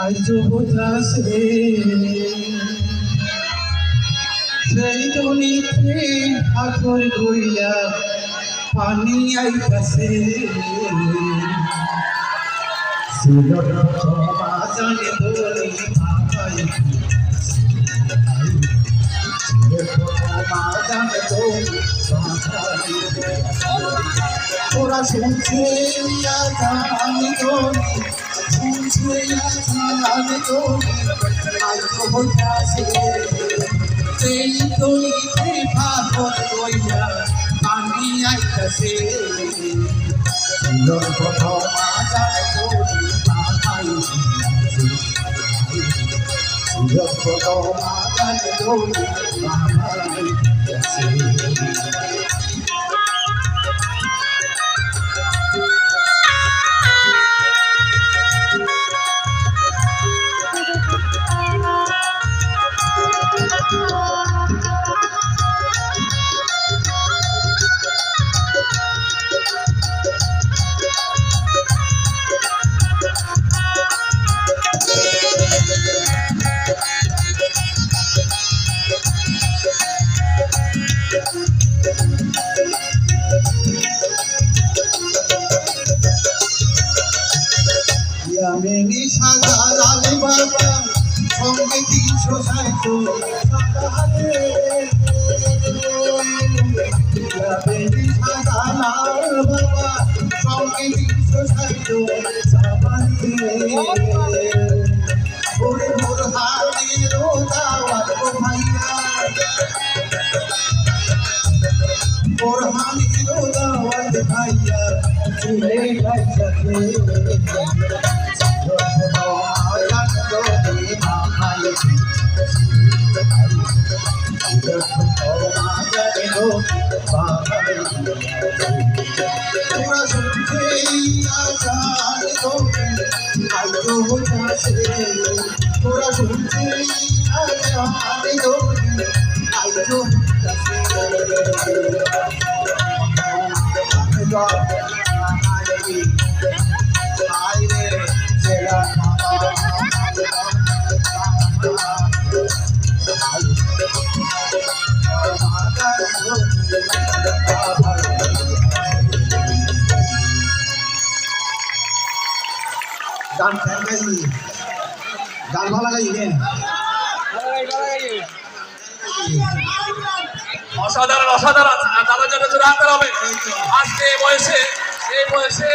আজ বোঝাছে সেই দনিতে ঠাকুর গইয়া পানি আইতাছে সিলট বাজানে দোলি ভাই বাজানে দোলি ভাই তোরা শুনছে আমি দোলি শুনছে আমি দোলি আজ বোঝাছে সেই দলিতে ভাগর গইয়া পানি আইতাছে সিলট বাজানে দোলি ভাই সিলট বাজানে দোলি ভাই মেনি সাদা লাল বাবা সঙ্গে 360 মেনি সাদা লাল বাবা সঙ্গে 360 ওরে মোর হাতের দাওয়াত ভাইয়া ওর হাতের দাওয়াত ভাইয়া চলে যাচ্ছে তোরা শুনছে গান গান ভালো লাগে অসাধারণ অসাধারণ তাদের জন্য জোরে হাত হবে আজকে এই বয়সে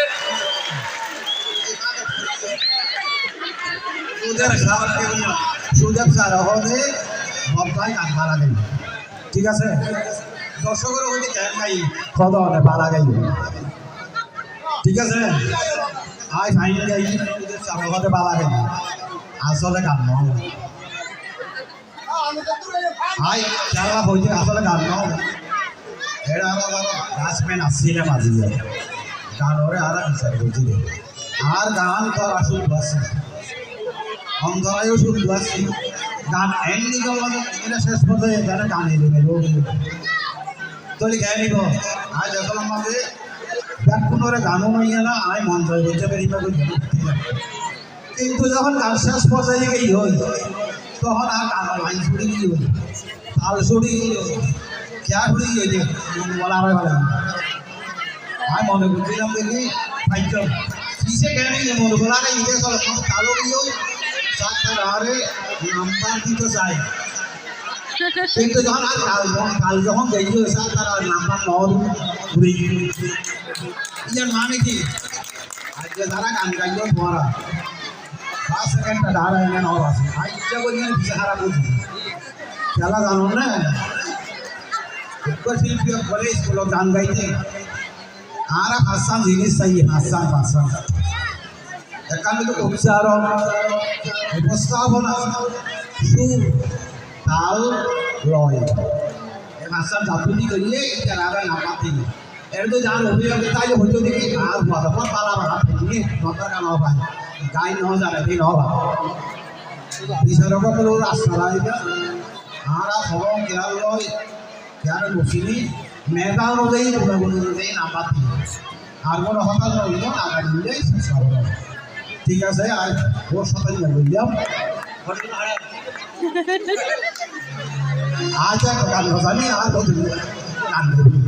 সুদেব স্যার হবে সবাই গান ভালো গাই ঠিক আছে দর্শকের মধ্যে গান গাই কদম ভালো গাই ঠিক আছে আই ফাইন গাই স্যার হবে ভালো গাই আসলে গান নয় আই খেলা হয়েছে আসলে গান নয় এরা আবার ব্যাটসম্যান আসছিলে মাঝে গান ওরে আর বিচার করছি আর গান তো আসল বাসি অন্ধরায়ও শুনতে পাচ্ছি গান এমনি এটা শেষ পর্যায়ে গানে গান এলে তলি গায়ে নিব আর যখন আমাকে ব্যাকুন ওরে গানও নইয়া না আমি মন জয় করতে পারি কিন্তু যখন গান শেষ পর্যায়ে গেই হই তখন আর গান লাইন ছুড়ে গিয়ে হই তাল ছুড়ে গিয়ে খেয়া ছুড়ে গিয়ে যে বলা আমার ভালো আমি মনে করছিলাম দেখি ভাগ্য কিসে গান মনে বলা নাই ইয়ে চলে তালও গিয়ে আরে নাম্বার দিতে চাই কিন্তু যখন আর কাল যখন দেখি তারা নাম্বার নল ঘুরে ইয়ার মানে কি আজকে যারা গান গাইল মরা 5 সেকেন্ডটা দাঁড়া এনে নল আছে আজকে বলি ভিসা হারা বুঝি খেলা জানো না শিল্পী বলে স্কুল গান গাইতে আর হাসান জিনিস চাই হাসান এখানে তো উচ্চারণ উপস্থাপনা সুর তাল লয় ভাষার জাতি করিয়ে তারা নাম্বার দিই এর তো যার অভিযোগিতা হয়তো দেখি আর ভাষা পালা ভাড়া ফেলিয়ে নটা গান হয় গাই ন জানে দিন হবা বিচারক রাস্তা লাগে আর সব কেয়ার লয় কেয়ার বসিনি মেধা অনুযায়ী গুণাগুণ অনুযায়ী নাম্বার দিই আর কোনো হতাশ হইল আগামী অনুযায়ী চেষ্টা করো ঠিক আছে আর ওর সাথে বুঝলাম আজ একটা গান বাজানি আর কত গান ধরবি